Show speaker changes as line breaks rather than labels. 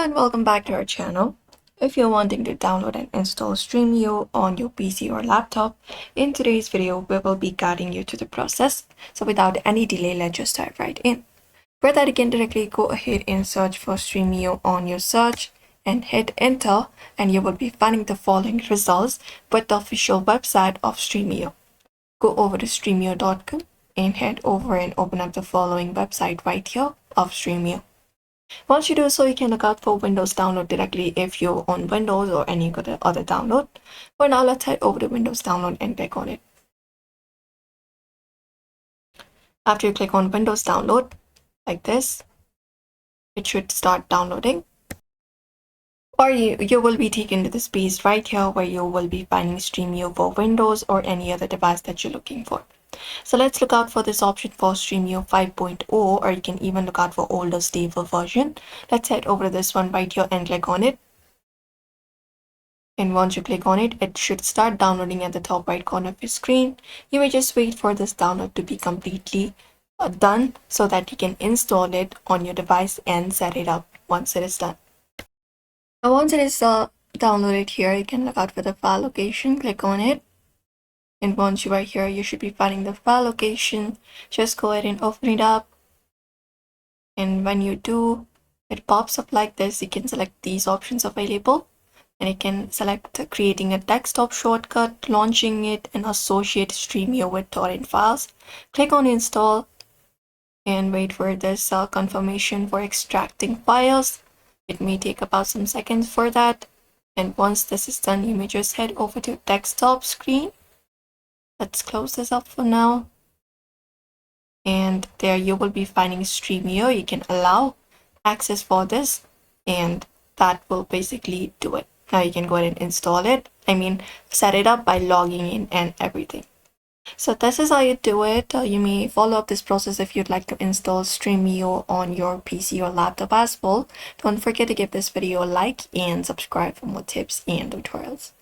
and welcome back to our channel. If you're wanting to download and install Stremio on your PC or laptop, in today's video we will be guiding you to the process. So without any delay, let's just dive right in. For that, you can directly go ahead and search for Stremio on your search and hit enter, and you will be finding the following results with the official website of Stremio. Go over to stremio.com and head over and open up the following website right here of Stremio. Once you do so, you can look out for Windows download directly if you're on Windows or any other download. For now, let's head over to Windows download and click on it. After you click on Windows download, like this, it should start downloading. Or you will be taken to this page right here where you will be finding Stremio for Windows or any other device that you're looking for. So let's look out for this option for Stremio 5.0, or you can even look out for older stable version. Let's head over to this one right here and click on it. And once you click on it, it should start downloading at the top right corner of your screen. You may just wait for this download to be completely done so that you can install it on your device and set it up once it is done. Now once it is downloaded here, you can look out for the file location, click on it. And once you are here, you should be finding the file location. Just go ahead and open it up. And when you do, it pops up like this. You can select these options available. And you can select creating a desktop shortcut, launching it, and associate Stremio with torrent files. Click on install and wait for this confirmation for extracting files. It may take about some seconds for that. And once this is done, you may just head over to desktop screen. Let's close this up for now. And there you will be finding Stremio. You can allow access for this, and that will basically do it. Now you can go ahead and install it. Set it up by logging in and everything. So this is how you do it. You may follow up this process if you'd like to install Stremio on your PC or laptop as well. Don't forget to give this video a like and subscribe for more tips and tutorials.